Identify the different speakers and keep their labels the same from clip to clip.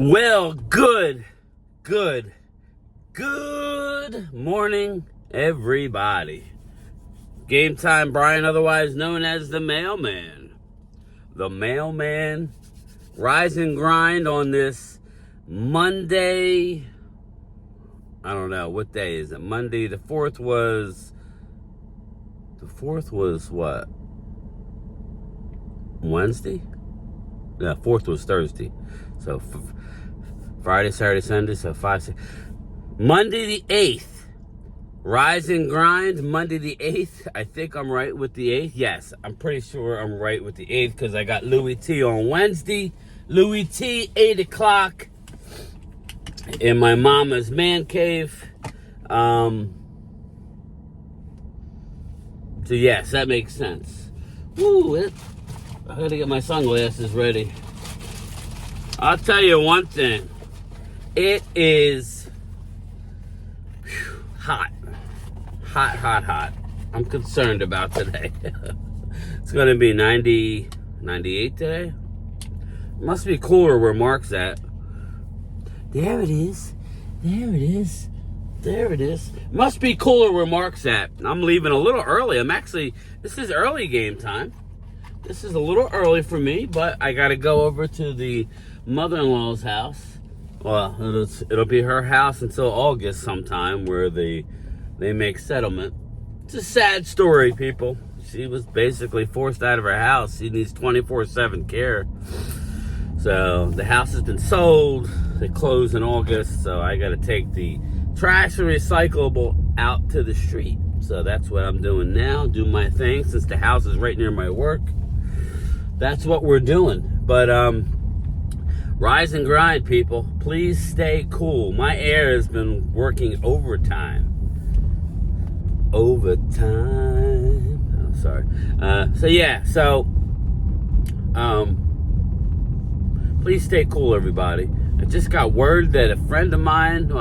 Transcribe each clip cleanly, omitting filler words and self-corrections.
Speaker 1: Well, good morning, everybody. Game time, Brian, otherwise known as the Mailman. The Mailman, rise and grind on this Monday. I don't know, what day is it? Monday, the 4th was what? Wednesday? Yeah, 4th was Thursday. So Friday, Saturday, Sunday, so 5, 6. Monday the 8th. Rise and grind, Monday the 8th. I think I'm right with the 8th. Yes, I'm pretty sure I'm right with the 8th because I got Louis T on Wednesday. Louis T, 8 o'clock in my mama's man cave. So yes, that makes sense. Woo, I gotta get my sunglasses ready. I'll tell you one thing. It is hot. Hot. I'm concerned about today. It's going to be 90, 98 today. Must be cooler where Mark's at. There it is. Must be cooler where Mark's at. I'm leaving a little early. This is early game time. This is a little early for me, but I got to go over to the mother-in-law's house. Well, it'll be her house until August sometime, where they make settlement. It's a sad story, people. She was basically forced out of her house. She needs 24/7 care. So the house has been sold. They close in August, so I got to take the trash and recyclable out to the street. So that's what I'm doing now. Do my thing since the house is right near my work. That's what we're doing. But rise and grind, people. Please stay cool. My air has been working overtime. Oh, sorry. Please stay cool, everybody. I just got word that a friend of mine,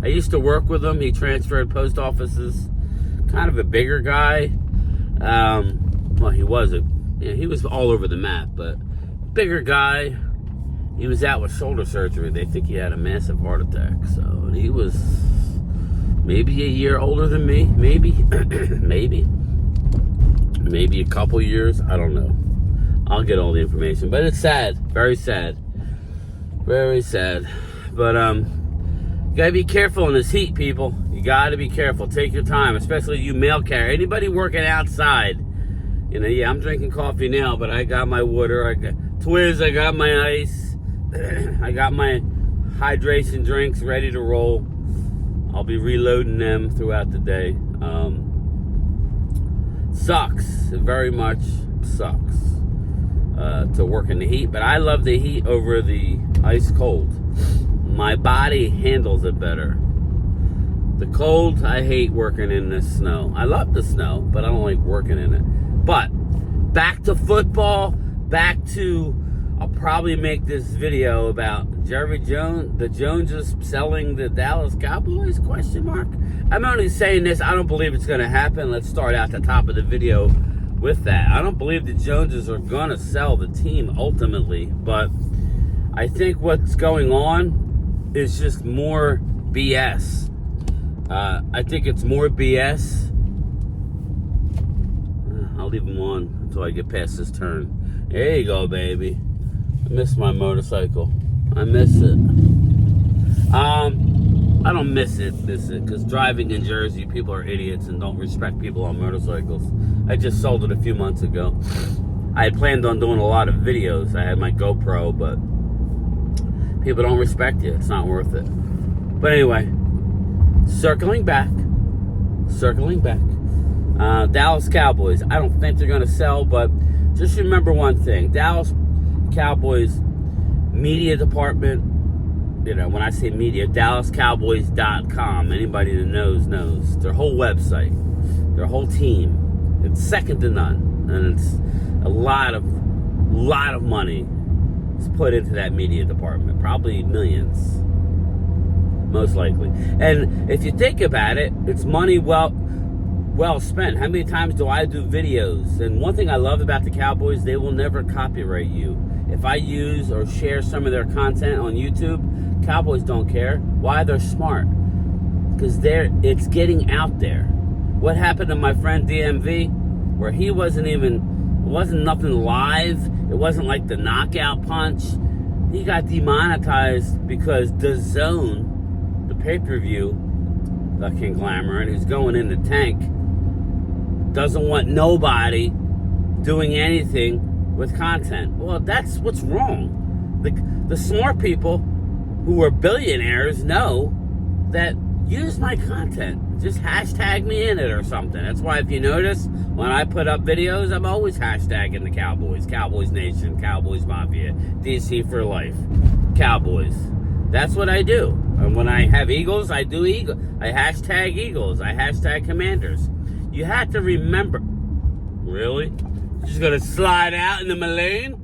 Speaker 1: I used to work with him. He transferred post offices. Kind of a bigger guy. He was all over the map, but bigger guy. He was out with shoulder surgery. They think he had a massive heart attack. So he was maybe a year older than me. Maybe a couple years. I don't know. I'll get all the information. But it's sad. Very sad. Very sad. But you gotta be careful in this heat, people. You gotta be careful. Take your time, especially you mail carrier. Anybody working outside. I'm drinking coffee now, but I got my water. I got Twiz. I got my ice. I got my hydration drinks ready to roll. I'll be reloading them throughout the day. Sucks. It very much sucks to work in the heat, but I love the heat over the ice cold. My body handles it better. The cold, I hate working in the snow. I love the snow, but I don't like working in it. But back to football, I'll probably make this video about Jerry Jones, the Joneses selling the Dallas Cowboys, ? I'm only saying this, I don't believe it's going to happen. Let's start out the top of the video with that. I don't believe the Joneses are going to sell the team ultimately, but I think what's going on is just more BS. I think it's more BS. I'll leave them on until I get past this turn. There you go, baby. I miss my motorcycle. I miss it. I don't miss it, because driving in Jersey, people are idiots and don't respect people on motorcycles. I just sold it a few months ago. I had planned on doing a lot of videos. I had my GoPro, but people don't respect you. It's not worth it. But anyway, circling back. Dallas Cowboys. I don't think they're going to sell, but just remember one thing. Dallas Cowboys media department, when I say media, DallasCowboys.com. Anybody that knows. Their whole website, their whole team. It's second to none. And it's a lot of money is put into that media department. Probably millions. Most likely. And if you think about it, it's money well spent. How many times do I do videos? And one thing I love about the Cowboys, they will never copyright you. if I use or share some of their content on YouTube, Cowboys don't care. Why? They're smart. Because it's getting out there. What happened to my friend DMV, where he wasn't nothing live. It wasn't like the knockout punch. He got demonetized because DAZN, the pay-per-view conglomerate who's going in the tank, doesn't want nobody doing anything with content. Well, that's what's wrong. The smart people who are billionaires know that use my content. Just hashtag me in it or something. That's why if you notice, when I put up videos, I'm always hashtagging the Cowboys. Cowboys Nation, Cowboys Mafia, DC for life. Cowboys. That's what I do. And when I have Eagles, I do Eagles. I hashtag Eagles. I hashtag Commanders. You have to remember. Really? You're just going to slide out into my lane?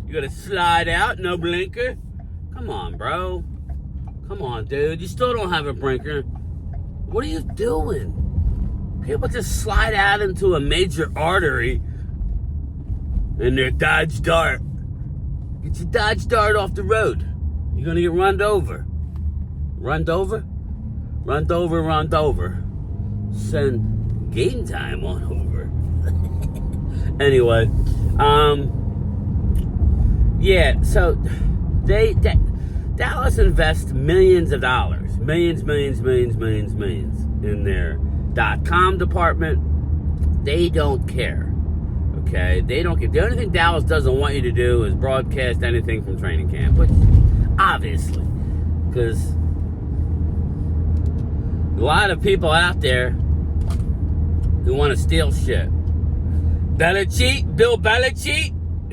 Speaker 1: You're going to slide out, no blinker? Come on, bro. Come on, dude. You still don't have a blinker. What are you doing? People just slide out into a major artery in their Dodge Dart. Get your Dodge Dart off the road. You're going to get run over. Run over? Run over, run over. Send game time on over. Anyway, yeah, so Dallas invests millions of dollars. Millions in their .com department. They don't care. Okay? They don't care. The only thing Dallas doesn't want you to do is broadcast anything from training camp, which obviously, because a lot of people out there who want to steal shit. Belichick? Bill Belichick?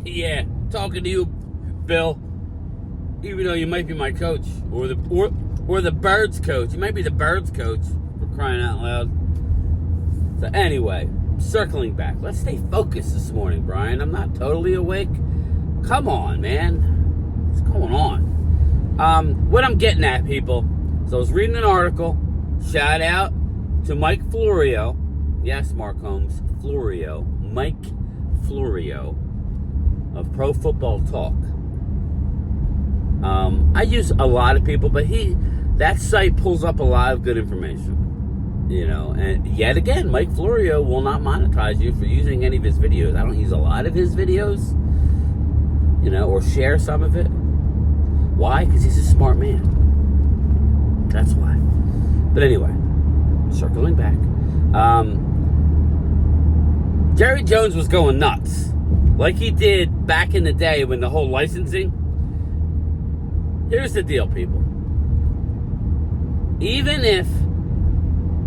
Speaker 1: Yeah, talking to you, Bill. Even though you might be my coach, or the Birds coach. You might be the Birds coach, for crying out loud. So anyway, circling back. Let's stay focused this morning, Brian. I'm not totally awake. Come on, man. What's going on? What I'm getting at, people, so I was reading an article. Shout out to Mike Florio. Yes, Mark Holmes. Florio. Mike Florio of Pro Football Talk. I use a lot of people, but that site pulls up a lot of good information, you know, and yet again, Mike Florio will not monetize you for using any of his videos. I don't use a lot of his videos, you know, or share some of it. Why? Because he's a smart man. That's why. But anyway, circling back, Jerry Jones was going nuts, like he did back in the day when the whole licensing. Here's the deal, people. Even if,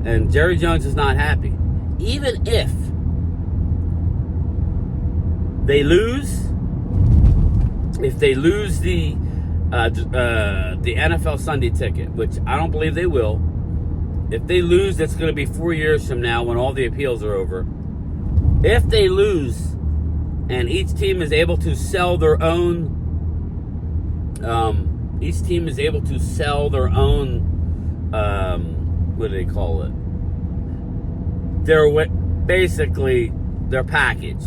Speaker 1: and Jerry Jones is not happy, even if they lose the NFL Sunday ticket, which I don't believe they will. If they lose, that's going to be 4 years from now when all the appeals are over. If they lose, and each team is able to sell their own. Each team is able to sell their own, what do they call it? Basically their package,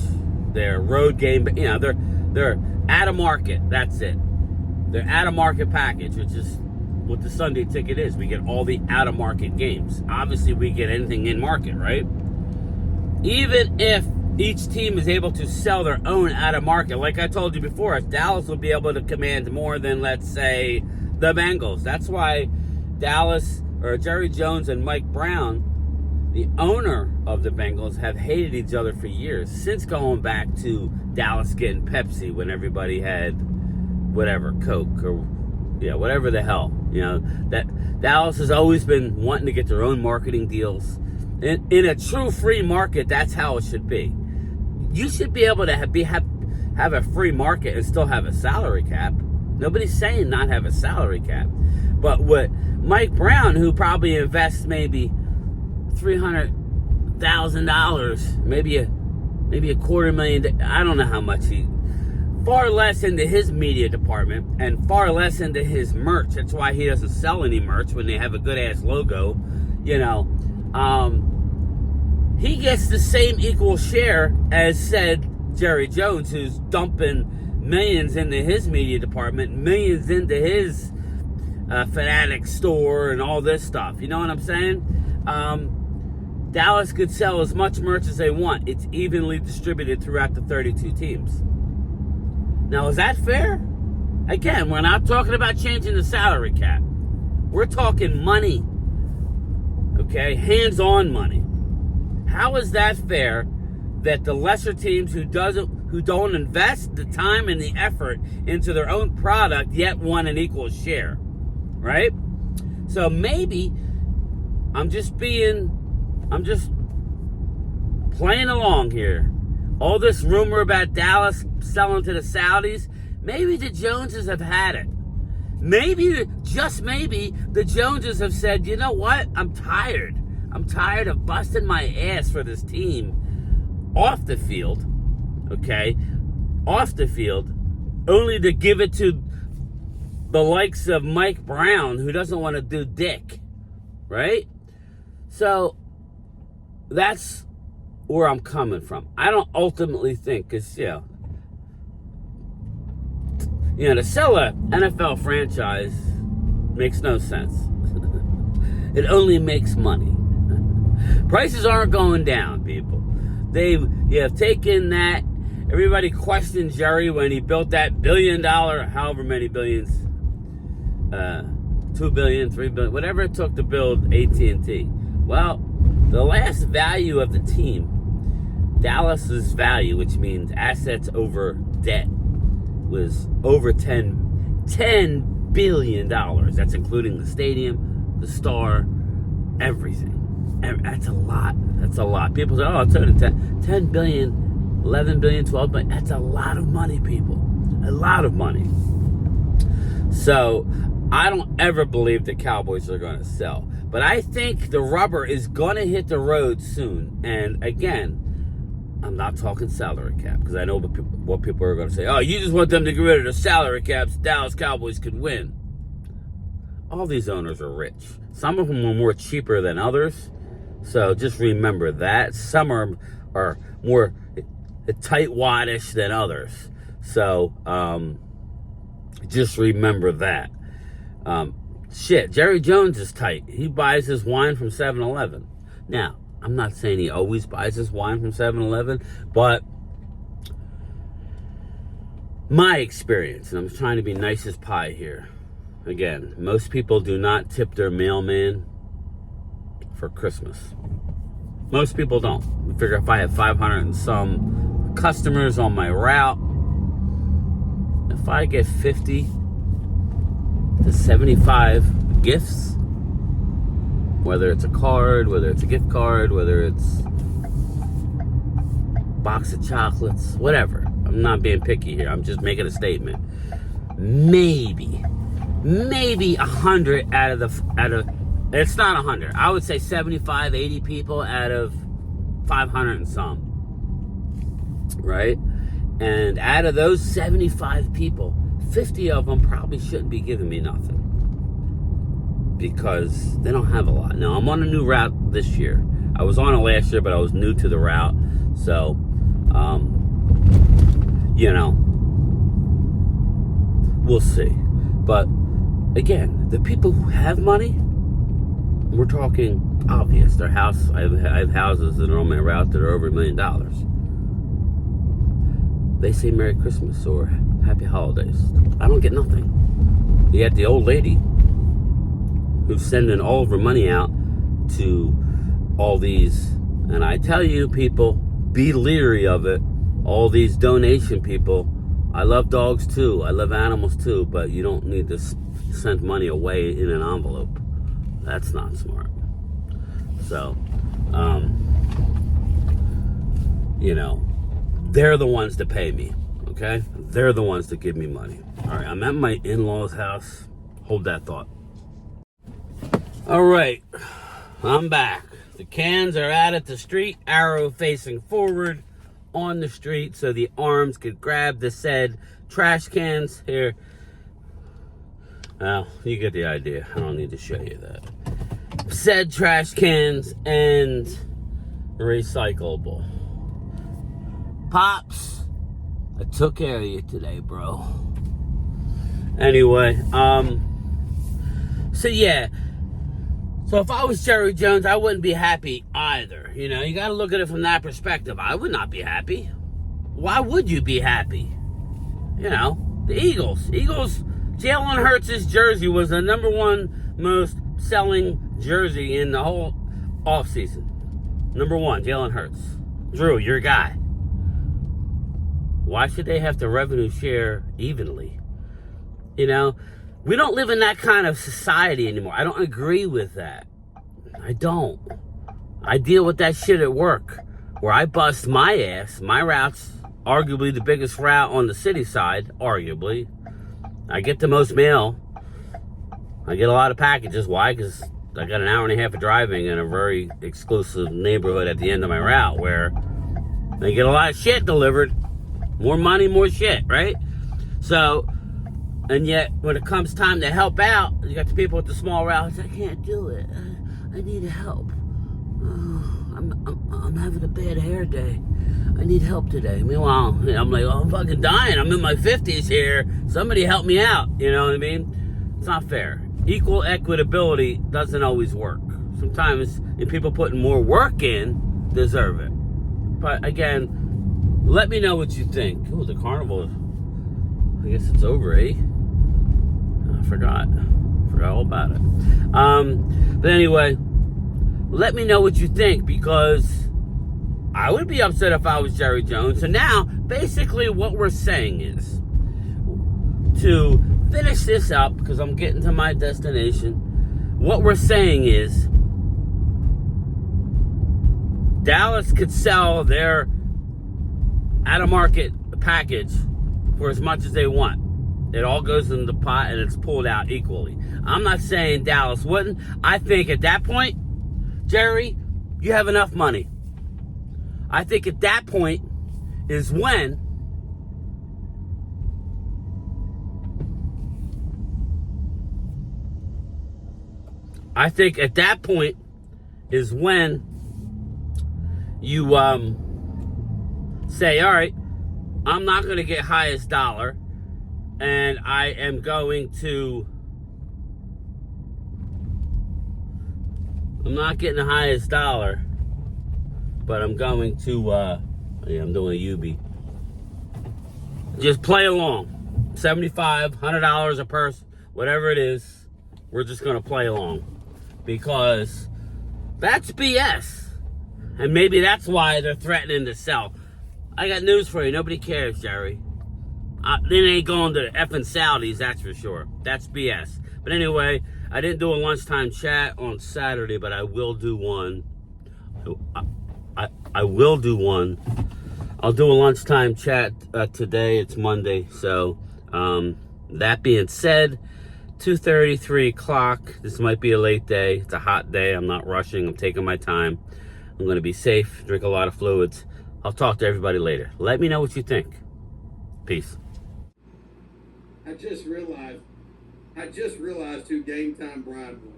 Speaker 1: their road game, you know, they're at a market, that's it. They're at a market package, which is what the Sunday ticket is. We get all the out of market games. Obviously, we get anything in market, right? Even if each team is able to sell their own out of market. Like I told you before, Dallas will be able to command more than, let's say, the Bengals. That's why Dallas, or Jerry Jones and Mike Brown, the owner of the Bengals, have hated each other for years, since going back to Dallas getting Pepsi when everybody had whatever, Coke or whatever the hell. You know, that Dallas has always been wanting to get their own marketing deals. In a true free market, that's how it should be. You should be able to have a free market and still have a salary cap. Nobody's saying not have a salary cap. But what Mike Brown, who probably invests maybe $300,000, maybe a $250,000, I don't know how much far less into his media department and far less into his merch. That's why he doesn't sell any merch when they have a good ass logo, you know. He gets the same equal share as said Jerry Jones, who's dumping millions into his media department, millions into his Fanatic store and all this stuff. You know what I'm saying? Dallas could sell as much merch as they want. It's evenly distributed throughout the 32 teams. Now, is that fair? Again, we're not talking about changing the salary cap. We're talking money. Okay? Hands-on money. How is that fair that the lesser teams who don't invest the time and the effort into their own product yet want an equal share? Right? So maybe I'm just playing along here. All this rumor about Dallas selling to the Saudis, maybe the Joneses have had it. Maybe, just maybe, the Joneses have said, you know what? I'm tired. I'm tired of busting my ass for this team off the field, okay? Off the field, only to give it to the likes of Mike Brown, who doesn't want to do dick, right? So that's where I'm coming from. I don't ultimately think, because, to sell a NFL franchise makes no sense. It only makes money. Prices aren't going down, people. They have taken that. Everybody questioned Jerry when he built that $1 billion, however many billions, 2 billion, 3 billion, whatever it took to build AT&T. Well, the last value of the team, Dallas's value, which means assets over debt, was over $10 billion. That's including the stadium, the star, everything. That's a lot. That's a lot. People say, oh, it's only 10 billion, 11 billion, 12 billion. That's a lot of money, people. A lot of money. So I don't ever believe the Cowboys are going to sell. But I think the rubber is going to hit the road soon. And again, I'm not talking salary cap, because I know what people are going to say. Oh, you just want them to get rid of the salary caps. Dallas Cowboys could win. All these owners are rich. Some of them are more cheaper than others. So just remember that. Some are more tightwad-ish than others. So just remember that. Jerry Jones is tight. He buys his wine from 7-Eleven. Now, I'm not saying he always buys his wine from 7-Eleven, but my experience, and I'm trying to be nice as pie here. Again, most people do not tip their mailman for Christmas. Most people don't. We figure if I have 500 and some customers on my route, if I get 50 to 75 gifts, whether it's a card, whether it's a gift card, whether it's a box of chocolates, whatever. I'm not being picky here. I'm just making a statement. Maybe 100 out of it's not 100. I would say 75, 80 people out of 500 and some. Right? And out of those 75 people, 50 of them probably shouldn't be giving me nothing, because they don't have a lot. Now, I'm on a new route this year. I was on it last year, but I was new to the route. So, we'll see. But, again, the people who have money, we're talking obvious. Their house, I have houses that are on my route that are over $1 million. They say Merry Christmas or Happy Holidays. I don't get nothing. You got the old lady who's sending all of her money out to all these, and I tell you, people, be leery of it. All these donation people. I love dogs too. I love animals too, but you don't need to send money away in an envelope. That's not smart. So, they're the ones that pay me, okay? They're the ones that give me money. All right, I'm at my in-laws' house. Hold that thought. All right, I'm back. The cans are out at the street, arrow facing forward on the street, so the arms could grab the said trash cans. Here. Well, you get the idea. I don't need to show you that. Said trash cans and recyclable. Pops, I took care of you today, bro. Anyway, so yeah. So if I was Jerry Jones, I wouldn't be happy either. You know, you got to look at it from that perspective. I would not be happy. Why would you be happy? You know, the Eagles. Jalen Hurts' jersey was the #1 most selling jersey in the whole offseason. #1, Jalen Hurts. Drew, your guy. Why should they have to revenue share evenly? You know, we don't live in that kind of society anymore. I don't agree with that. I don't. I deal with that shit at work, where I bust my ass. My route's arguably the biggest route on the city side, arguably. I get the most mail. I get a lot of packages. Why? Because I got an hour and a half of driving in a very exclusive neighborhood at the end of my route where they get a lot of shit delivered. More money, more shit, right? So, and yet when it comes time to help out, you got the people with the small routes. I can't do it. I need help. I'm having a bad hair day. I need help today. Meanwhile, I'm like, oh, I'm fucking dying. I'm in my 50s here. Somebody help me out. You know what I mean? It's not fair. Equal equitability doesn't always work. Sometimes people putting more work in deserve it. But again, let me know what you think. Oh, the carnival. I guess it's over, eh? I forgot all about it. But anyway, let me know what you think, because I would be upset if I was Jerry Jones. And now, basically what we're saying is, to finish this up, because I'm getting to my destination, what we're saying is, Dallas could sell their out-of-market package for as much as they want. It all goes in the pot and it's pulled out equally. I'm not saying Dallas wouldn't. I think at that point, Jerry, you have enough money. I think at that point is when you say, all right, I'm not going to get highest dollar, and I am going to, I'm not getting the highest dollar, but I'm going to, yeah, I'm doing a UB. Just play along. $75, $100 a person, whatever it is, we're just going to play along. Because that's BS. And maybe that's why they're threatening to sell. I got news for you. Nobody cares, Jerry. They ain't going to effing Saudis, that's for sure. That's BS. But anyway, I didn't do a lunchtime chat on Saturday, but I will do one. I will do one. I'll do a lunchtime chat today. It's Monday. So, that being said, 2:30, 3 o'clock. This might be a late day. It's a hot day. I'm not rushing. I'm taking my time. I'm going to be safe, drink a lot of fluids. I'll talk to everybody later. Let me know what you think. Peace.
Speaker 2: I just realized who Game Time Brian was.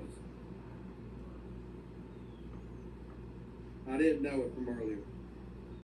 Speaker 2: I didn't know it from earlier.